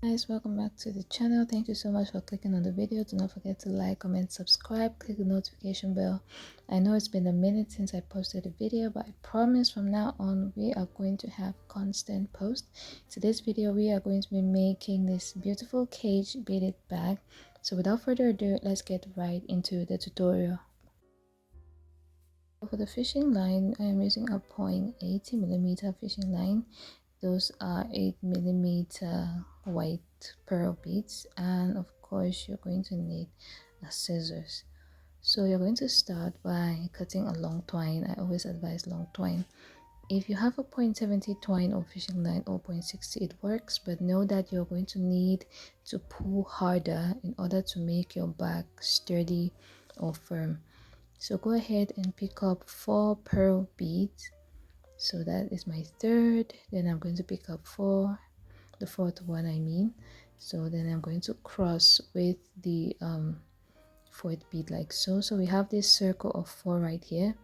Guys, welcome back to the channel. Thank you so much for clicking on the video. Do not forget to like, comment, subscribe, click the notification bell. I know it's been a minute since I posted a video, but I promise from now on we are going to have constant posts. Today's video we are going to be making this beautiful cage beaded bag. So without further ado, let's get right into the tutorial. For the fishing line, I am using a 0.80mm fishing line. Those are 8mm white pearl beads, and of course you're going to need scissors. So you're going to start by cutting a long twine. I always advise long twine. If you have a 0.70 twine or fishing line or 0.60, it works, but know that you're going to need to pull harder in order to make your bag sturdy or firm. So go ahead and pick up 4 pearl beads. So that is my third. Then I'm going to pick up 4, the fourth one I mean. So then I'm going to cross with the fourth bead like so. So we have this circle of 4 right here.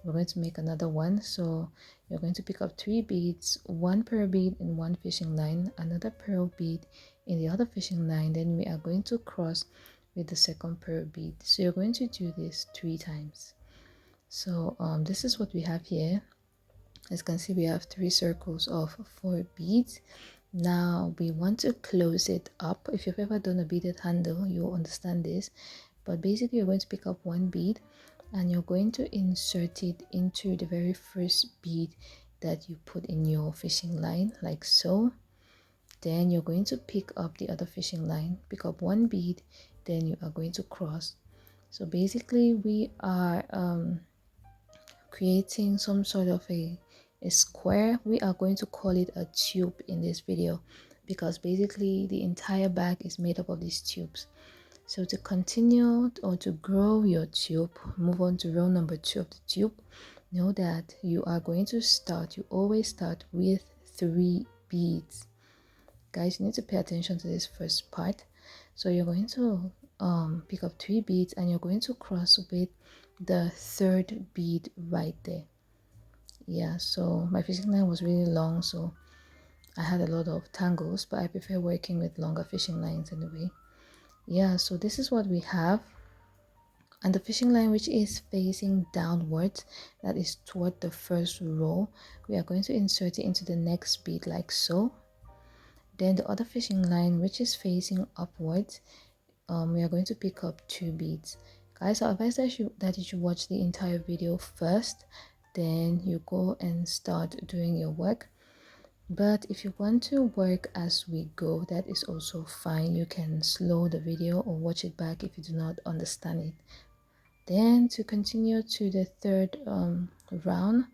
We're going to make another one. So you're going to pick up 3 beads, 1 pearl bead in one fishing line, another pearl bead in the other fishing line. Then we are going to cross with the second pearl bead. So you're going to do this 3 times. So this is what we have here. As you can see, we have 3 circles of 4 beads. Now we want to close it up. If you've ever done a beaded handle, you'll understand this. But basically, you're going to pick up 1 bead and you're going to insert it into the very first bead that you put in your fishing line, like so. Then you're going to pick up the other fishing line, pick up 1 bead, then you are going to cross. So basically we are creating some sort of a square. We are going to call it a tube in this video because basically the entire bag is made up of these tubes. So to continue or to grow your tube, move on to row number 2 of the tube. Know that you are going to start, you always start with 3 beads. Guys, you need to pay attention to this first part. So you're going to pick up 3 beads and you're going to cross with the third bead right there. Yeah, so my fishing line was really long, so I had a lot of tangles, but I prefer working with longer fishing lines anyway. Yeah, so this is what we have. And the fishing line which is facing downwards, that is toward the first row, we are going to insert it into the next bead like so. Then the other fishing line which is facing upwards, we are going to pick up 2 beads. Guys, I advise that you should watch the entire video first, then you go and start doing your work. But if you want to work as we go, that is also fine. You can slow the video or watch it back if you do not understand it. Then to continue to the third round,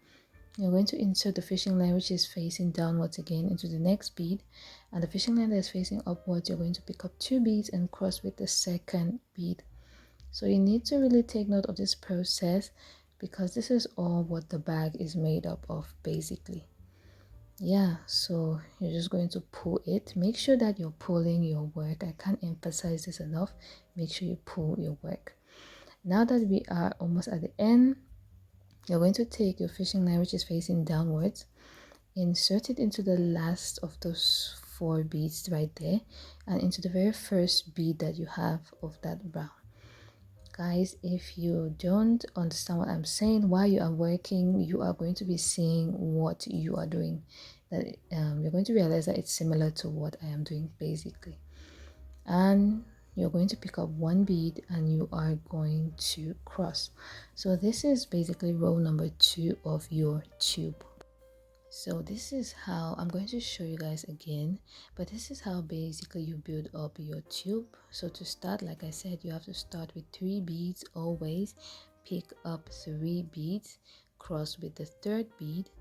you're going to insert the fishing line which is facing downwards again into the next bead, and the fishing line that is facing upwards, you're going to pick up 2 beads and cross with the second bead. So you need to really take note of this process because this is all what the bag is made up of basically. Yeah, so you're just going to pull it. Make sure that you're pulling your work. I can't emphasize this enough. Make sure you pull your work. Now that we are almost at the end, you're going to take your fishing line which is facing downwards, insert it into the last of those 4 beads right there and into the very first bead that you have of that round. Guys, if you don't understand what I'm saying while you are working, you are going to be seeing what you are doing, that you're going to realize that it's similar to what I am doing basically. And you're going to pick up 1 bead and you are going to cross. So this is basically row number 2 of your tube. So this is how I'm going to show you guys again, but this is how basically you build up your tube. So to start, like I said, you have to start with 3 beads always. Pick up 3 beads, cross with the third bead.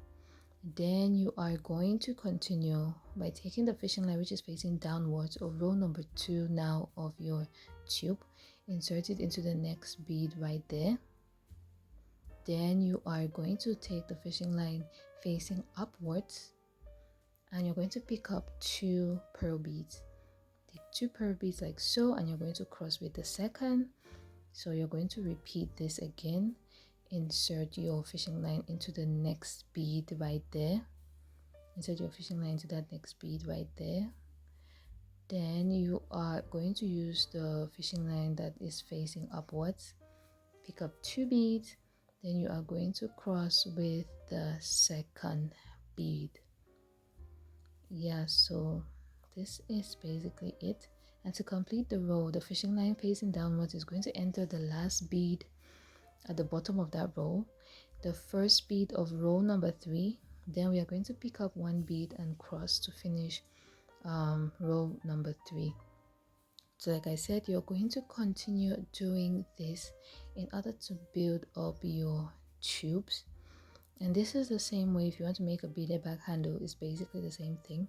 Then you are going to continue by taking the fishing line which is facing downwards of row number 2 now of your tube, insert it into the next bead right there. Then you are going to take the fishing line facing upwards and you're going to pick up 2 pearl beads. Take 2 pearl beads like so and you're going to cross with the second. So you're going to repeat this again. Insert your fishing line into the next bead right there. Insert your fishing line into that next bead right there. Then you are going to use the fishing line that is facing upwards, pick up 2 beads, then you are going to cross with the second bead. Yeah, so this is basically it. And to complete the row, the fishing line facing downwards is going to enter the last bead at the bottom of that row, the first bead of row number 3. Then we are going to pick up 1 bead and cross to finish row number 3. So like I said, you're going to continue doing this in order to build up your tubes. And this is the same way if you want to make a beaded back handle. It's basically the same thing.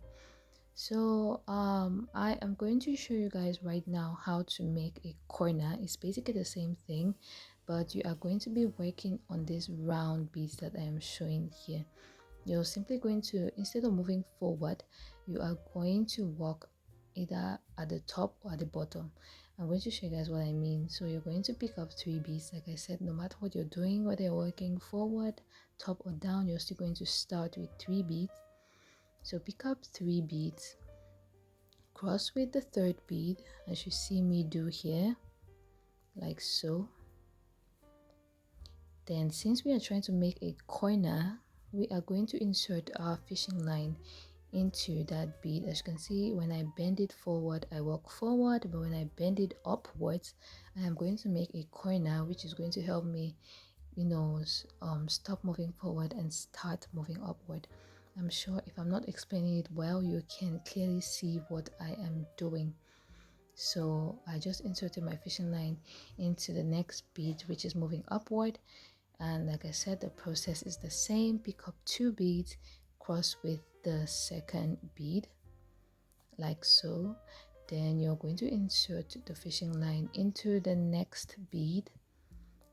So I am going to show you guys right now how to make a corner. It's basically the same thing, but you are going to be working on these round beads that I am showing here. You're simply going to, instead of moving forward, you are going to walk either at the top or at the bottom. I'm going to show you guys what I mean. So you're going to pick up 3 beads. Like I said, no matter what you're doing, whether you're working forward, top or down, you're still going to start with 3 beads. So pick up 3 beads, cross with the 3rd bead as you see me do here, like so. Then since we are trying to make a corner, we are going to insert our fishing line into that bead. As you can see, when I bend it forward, I walk forward, but when I bend it upwards, I am going to make a corner, which is going to help me, you know, stop moving forward and start moving upward. I'm sure if I'm not explaining it well, you can clearly see what I am doing. So I just inserted my fishing line into the next bead, which is moving upward. And like I said, the process is the same. Pick up 2 beads, cross with the 2nd bead, like so. Then you're going to insert the fishing line into the next bead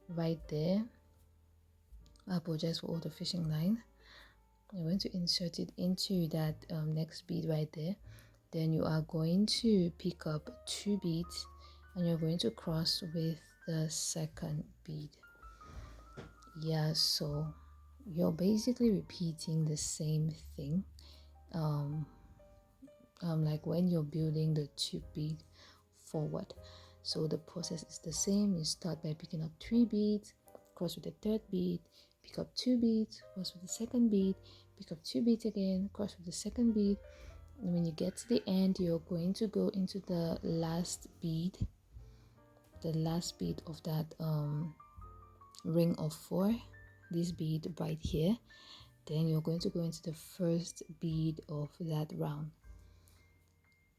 right there. I apologize for all the fishing line. You're going to insert it into that next bead right there. Then you are going to pick up 2 beads and you're going to cross with the 2nd bead. Yeah, so you're basically repeating the same thing like when you're building the tube bead forward. So the process is the same. You start by picking up 3 beads, cross with the 3rd bead, pick up 2 beads, cross with the 2nd bead, pick up 2 beads again, cross with the 2nd bead. And when you get to the end, you're going to go into the last bead of that ring of 4, this bead right here. Then you're going to go into the first bead of that round,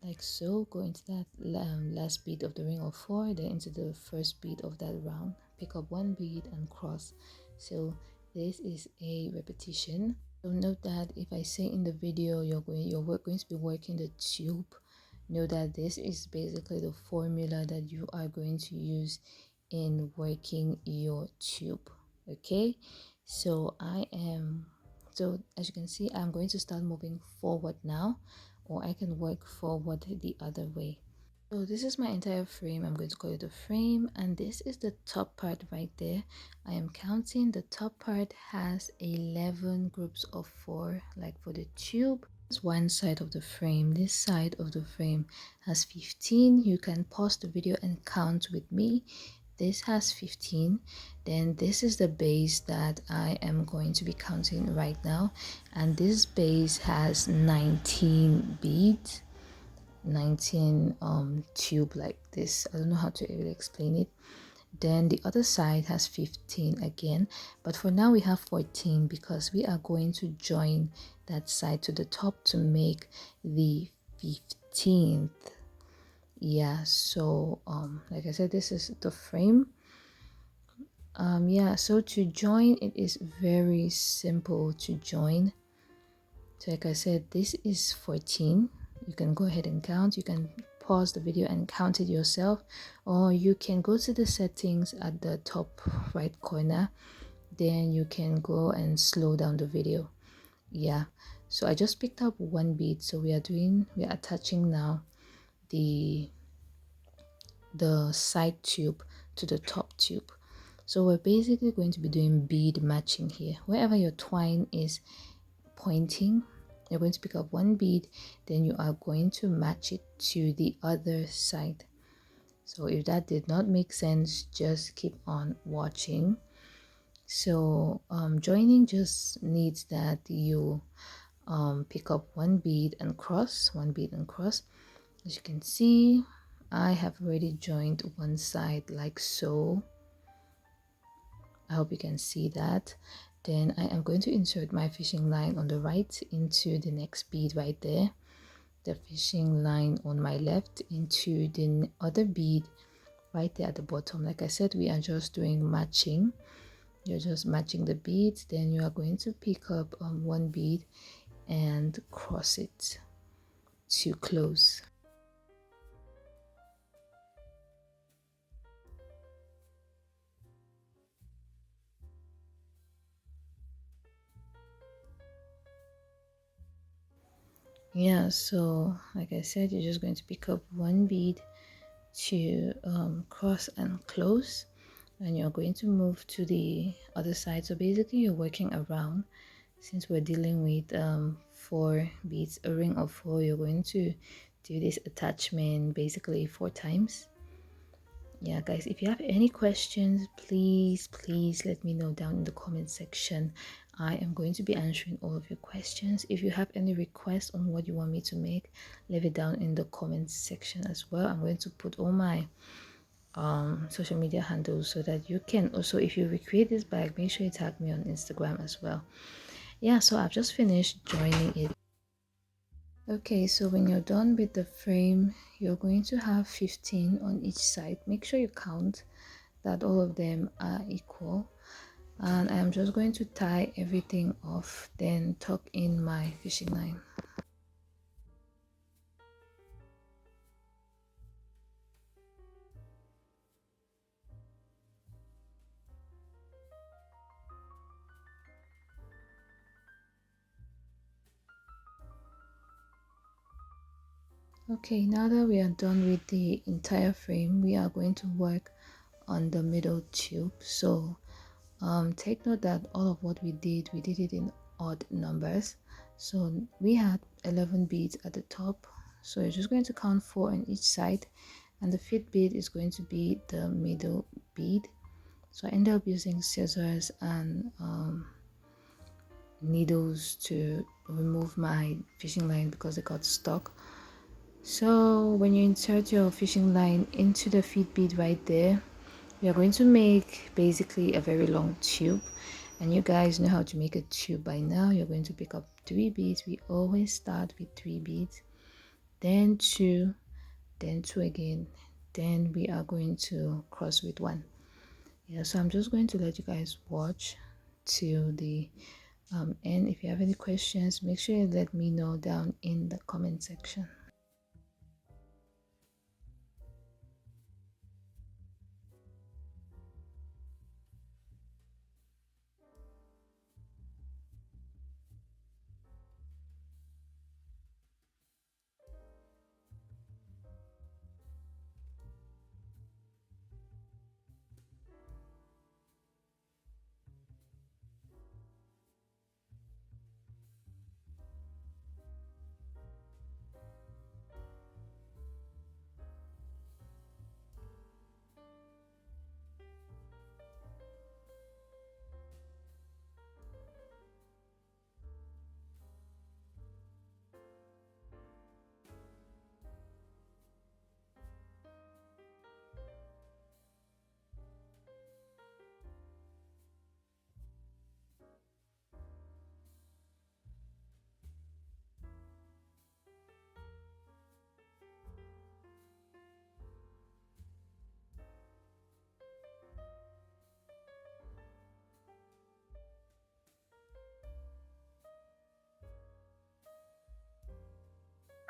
like so. Go into that last bead of the ring of 4, then into the first bead of that round, pick up 1 bead and cross. So this is a repetition. So note that if I say in the video you're going to be working the tube, know that this is basically the formula that you are going to use in working your tube. Okay, so as you can see, I'm going to start moving forward now, or I can work forward the other way. So this is my entire frame. I'm going to call it a frame, and this is the top part right there. I am counting. The top part has 11 groups of 4, like for the tube. That's one side of the frame. This side of the frame has 15. You can pause the video and count with me. This has 15. Then this is the base that I am going to be counting right now, and this base has 19 beads, 19 tube like this. I don't know how to really explain it. Then the other side has 15 again, but for now we have 14 because we are going to join that side to the top to make the 15th. Yeah, so like I said, this is the frame. Yeah, so to join, it is very simple to join. So like I said, this is 14. You can go ahead and count. You can pause the video and count it yourself, or you can go to the settings at the top right corner, then you can go and slow down the video. Yeah, so I just picked up 1 bead, so we are attaching now the side tube to the top tube. So we're basically going to be doing bead matching here. Wherever your twine is pointing, you're going to pick up one bead, then you are going to match it to the other side. So if that did not make sense, just keep on watching. So joining just needs that you pick up one bead and cross, one bead and cross. As you can see, I have already joined one side like so. I hope you can see that. Then I am going to insert my fishing line on the right into the next bead right there, the fishing line on my left into the other bead right there at the bottom. Like I said, we are just doing matching. You're just matching the beads, then you are going to pick up one bead and cross it to close. Yeah, so like I said, you're just going to pick up one bead to cross and close, and you're going to move to the other side. So basically you're working around. Since we're dealing with 4 beads, a ring of 4, you're going to do this attachment basically 4 times. Yeah guys, if you have any questions, please let me know down in the comment section. I am going to be answering all of your questions. If you have any requests on what you want me to make, leave it down in the comments section as well. I'm going to put all my social media handles so that you can also, if you recreate this bag, make sure you tag me on Instagram as well. Yeah, so I've just finished joining it. Okay, so when you're done with the frame, you're going to have 15 on each side. Make sure you count that all of them are equal, and I'm just going to tie everything off, then tuck in my fishing line. Okay, now that we are done with the entire frame, we are going to work on the middle tube. So take note that all of what we did it in odd numbers. So we had 11 beads at the top, so you're just going to count 4 on each side, and the 5th bead is going to be the middle bead. So I ended up using scissors and needles to remove my fishing line because it got stuck. So when you insert your fishing line into the 5th bead right there, we are going to make basically a very long tube, and you guys know how to make a tube by now. You're going to pick up 3 beads. We always start with 3 beads, then 2, then 2 again, then we are going to cross with 1. Yeah, so I'm just going to let you guys watch till the end. If you have any questions, make sure you let me know down in the comment section.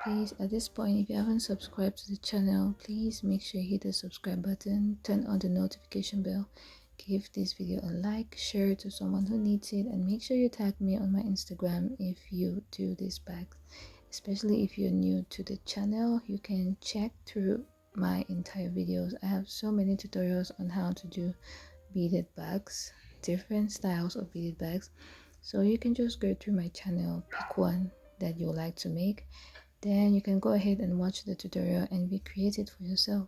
Please, at this point, if you haven't subscribed to the channel, please make sure you hit the subscribe button, turn on the notification bell, give this video a like, share it to someone who needs it, and make sure you tag me on my Instagram if you do this bag. Especially if you're new to the channel, you can check through my entire videos. I have so many tutorials on how to do beaded bags, different styles of beaded bags. So you can just go through my channel, pick one, that you would like to make, then you can go ahead and watch the tutorial and recreate it for yourself.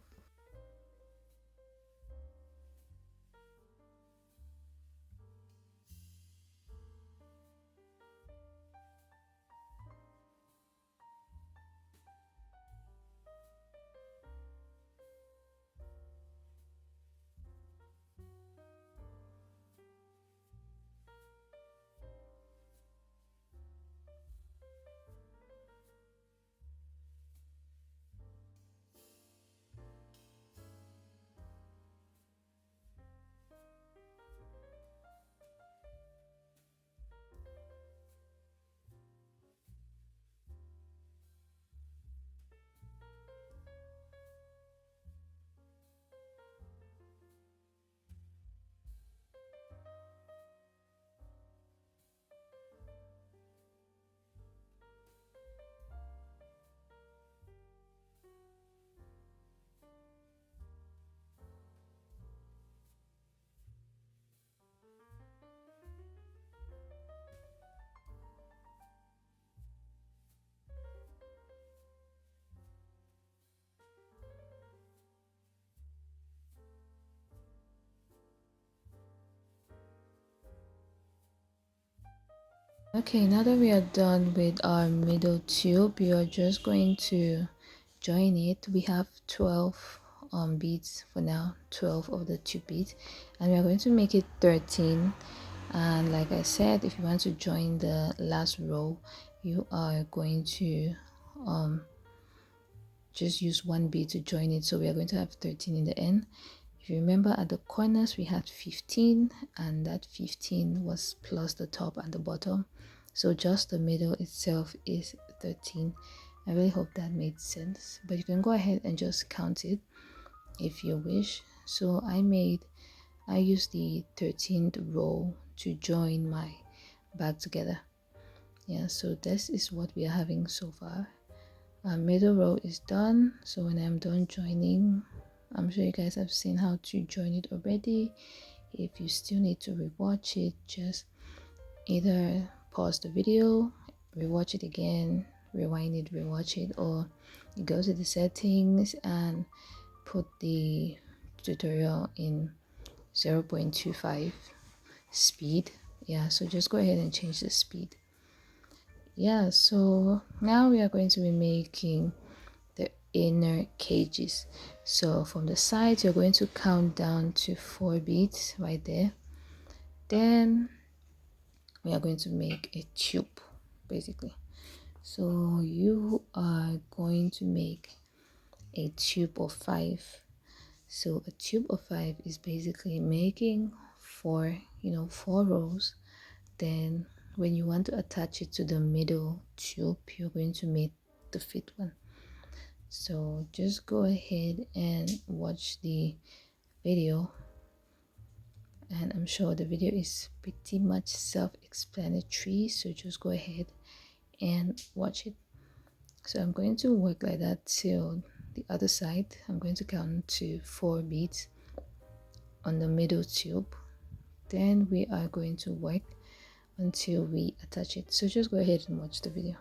Okay, now that we are done with our middle tube, you are just going to join it. We have 12 beads for now, 12 of the tube beads, and we are going to make it 13. And like I said, if you want to join the last row, you are going to just use one bead to join it. So we are going to have 13 in the end. If you remember, at the corners we had 15, and that 15 was plus the top and the bottom, so just the middle itself is 13. I really hope that made sense, but you can go ahead and just count it if you wish. So I used the 13th row to join my bag together. Yeah, so this is what we are having so far. Our middle row is done, so when I'm done joining, I'm sure you guys have seen how to join it already. If you still need to rewatch it, just either pause the video, rewatch it again, rewind it, rewatch it, or you go to the settings and put the tutorial in 0.25 speed. Yeah, so just go ahead and change the speed. Yeah, so now we are going to be making the inner cages. So from the sides, you're going to count down to 4 beads right there. Then we are going to make a tube, basically. So you are going to make a tube of 5. So a tube of 5 is basically making 4 rows. Then when you want to attach it to the middle tube, you're going to make the 5th one. So just go ahead and watch the video, and I'm sure the video is pretty much self-explanatory, so just go ahead and watch it. So I'm going to work like that till the other side. I'm going to count to 4 beads on the middle tube, then we are going to work until we attach it. So just go ahead and watch the video.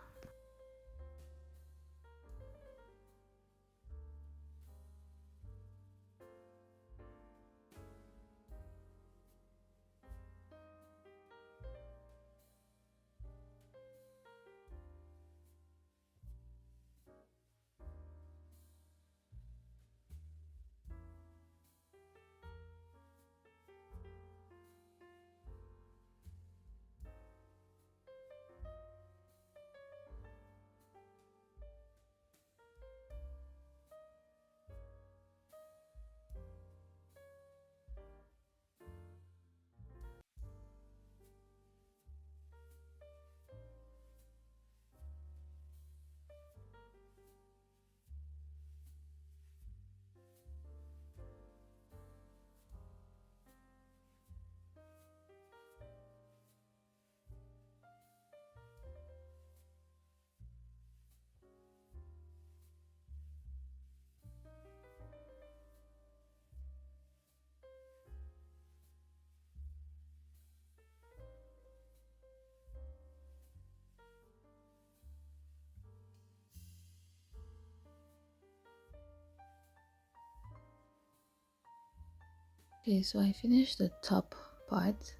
Okay, so I finished the top part,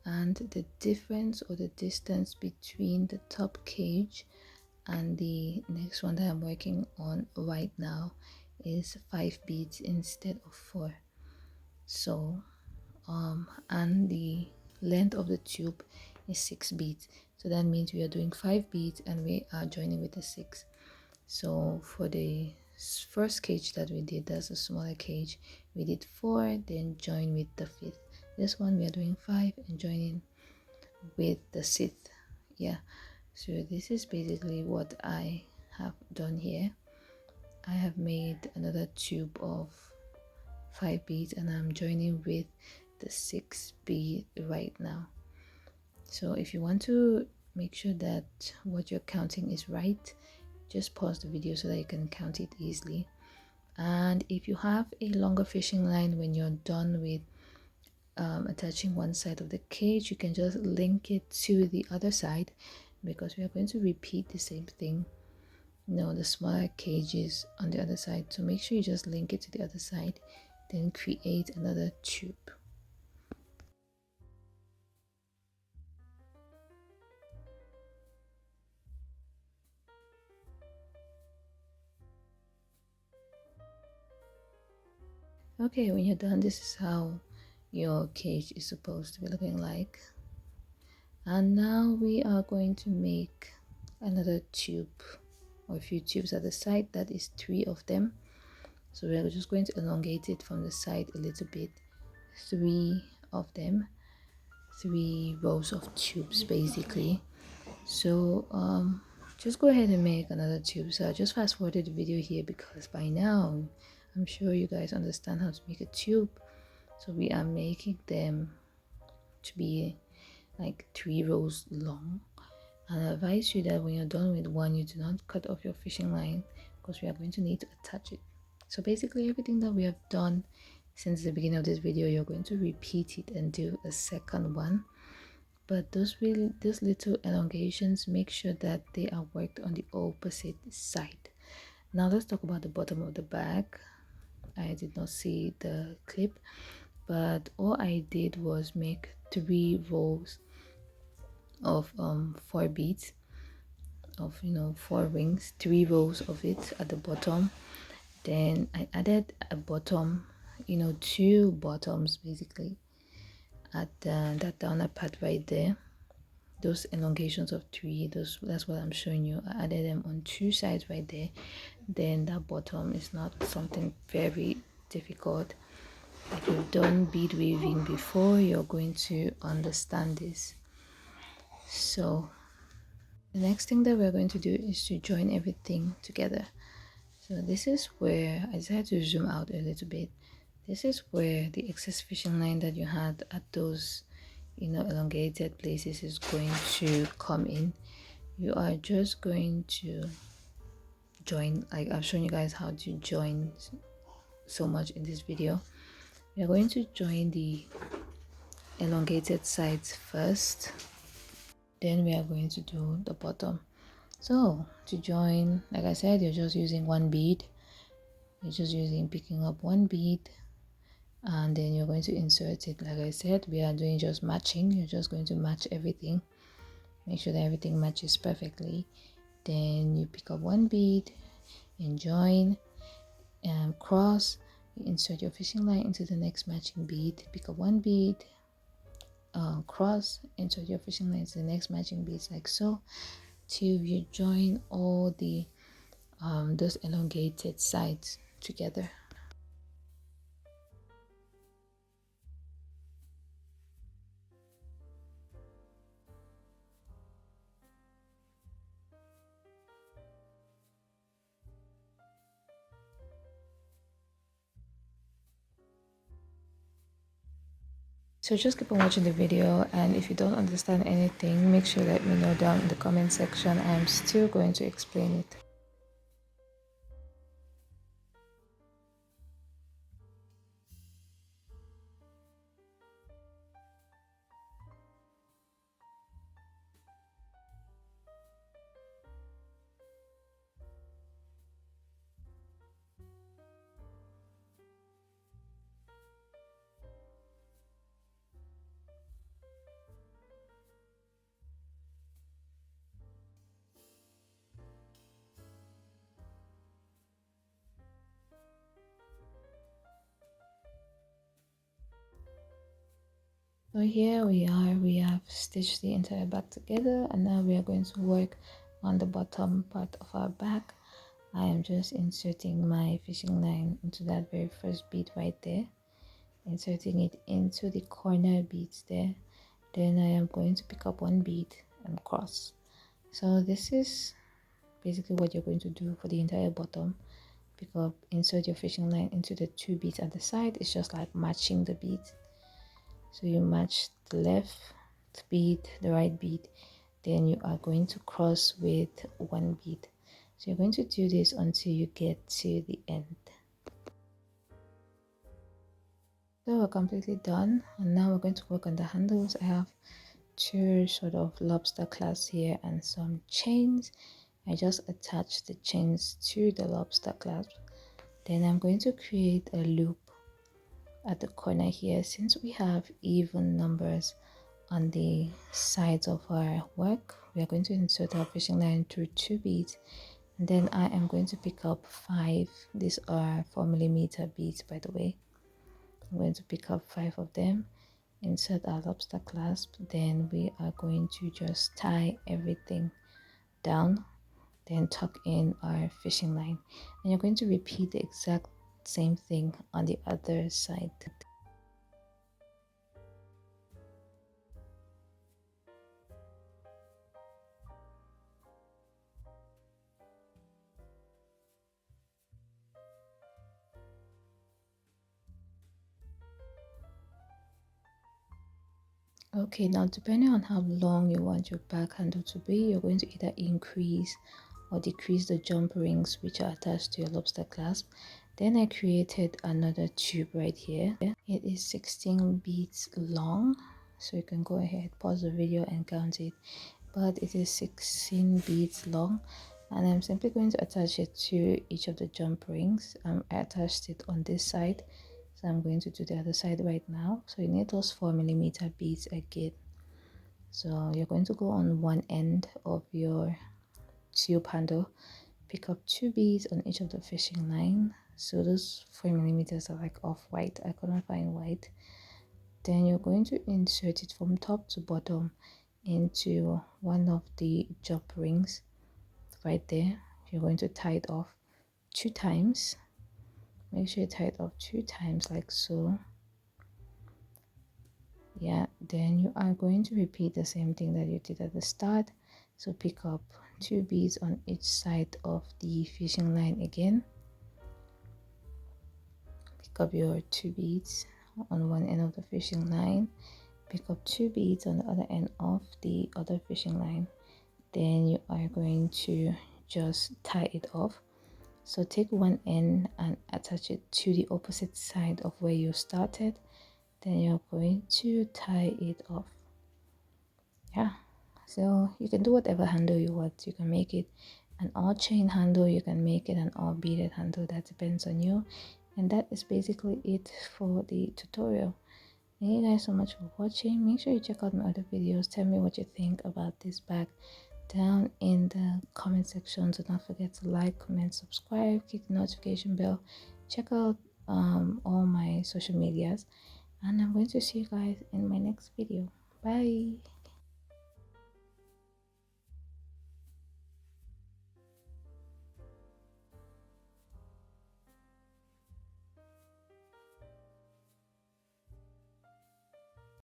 and the difference or the distance between the top cage and the next one that I'm working on right now is 5 beads instead of 4. So and the length of the tube is 6 beads, so that means we are doing 5 beads and we are joining with the 6. So for the first cage that we did, that's a smaller cage, we did 4, then join with the 5th. This one we are doing 5 and joining with the 6th. Yeah, so this is basically what I have done here. I have made another tube of 5 beads and I'm joining with the 6 bead right now. So if you want to make sure that what you're counting is right, just pause the video so that you can count it easily. And if you have a longer fishing line, when you're done with attaching one side of the cage, you can just link it to the other side, because we are going to repeat the same thing. No, the smaller cages on the other side, so make sure you just link it to the other side, then create another tube. Okay, when you're done, this is how your cage is supposed to be looking like. And now we are going to make another tube, or a few tubes at the side. That is 3 of them. So we are just going to elongate it from the side a little bit. 3 of them, 3 rows of tubes basically. So just go ahead and make another tube. So I just fast forwarded the video here because by now I'm sure you guys understand how to make a tube. So we are making them to be like 3 rows long, and I advise you that when you're done with one, you do not cut off your fishing line, because we are going to need to attach it. So basically everything that we have done since the beginning of this video, you're going to repeat it and do a second one. But those little elongations, make sure that they are worked on the opposite side. Now let's talk about the bottom of the bag. I did not see the clip, but all I did was make 3 rows of 4 beads of 4 rings, 3 rows of it at the bottom. Then I added a bottom, 2 bottoms basically at that downer part right there. Those elongations of 3, that's what I'm showing you. I added them on 2 sides right there. Then that bottom is not something very difficult. If you've done bead weaving before, you're going to understand this. So the next thing that we're going to do is to join everything together. So this is where I decided to zoom out a little bit. This is where the excess fishing line that you had at those elongated places is going to come in. You are just going to join, like I've shown you guys how to join so much in this video. You're going to join the elongated sides first, then we are going to do the bottom. So to join, like I said, you're just using 1 bead. You're just picking up 1 bead, and then you're going to insert it. Like I said, we are doing just matching. You're just going to match everything, make sure that everything matches perfectly. Then you pick up 1 bead and join and cross. You insert your fishing line into the next matching bead, pick up 1 bead, cross, insert your fishing line into the next matching beads, like so, till you join all the those elongated sides together. So just keep on watching the video, and if you don't understand anything, make sure let me know down in the comment section. I'm still going to explain it. So here we are, we have stitched the entire back together, and now we are going to work on the bottom part of our back. I am just inserting my fishing line into that very first bead right there, inserting it into the corner beads there. Then I am going to pick up one bead and cross. So this is basically what you're going to do for the entire bottom. Pick up, insert your fishing line into the two beads at the side. It's just like matching the beads. So you match the left bead, the right bead, then you are going to cross with one bead. So you're going to do this until you get to the end. So we're completely done, and now we're going to work on the handles. I have two sort of lobster clasps here and some chains. I just attach the chains to the lobster clasp. Then I'm going to create a loop at the corner here. Since we have even numbers on the sides of our work, we are going to insert our fishing line through two beads, and then I am going to pick up 5. These are 4mm beads, by the way. I'm going to pick up 5 of them, insert our lobster clasp, then we are going to just tie everything down, then tuck in our fishing line, and you're going to repeat the exact same thing on the other side. Okay, now depending on how long you want your back handle to be, you're going to either increase or decrease the jump rings which are attached to your lobster clasp. Then I created another tube right here. It is 16 beads long, so you can go ahead, pause the video and count it. But it is 16 beads long, and I'm simply going to attach it to each of the jump rings. I attached it on this side, so I'm going to do the other side right now. So you need those 4mm beads again. So you're going to go on one end of your tube handle, pick up 2 beads on each of the fishing line. So those 4mm are like off white, I couldn't find white. Then you're going to insert it from top to bottom into one of the jump rings right there. You're going to tie it off 2 times. Make sure you tie it off 2 times like so. Yeah, then you are going to repeat the same thing that you did at the start. So pick up 2 beads on each side of the fishing line again. Pick up your 2 beads on one end of the fishing line, pick up 2 beads on the other end of the other fishing line. Then you are going to just tie it off. So take one end and attach it to the opposite side of where you started. Then you're going to tie it off. Yeah, so you can do whatever handle you want. You can make it an all chain handle, you can make it an all beaded handle, that depends on you. And that is basically it for the tutorial. Thank you guys so much for watching. Make sure you check out my other videos. Tell me what you think about this bag down in the comment section. Do not forget to like, comment, subscribe, click the notification bell. Check out all my social medias, and I'm going to see you guys in my next video. Bye.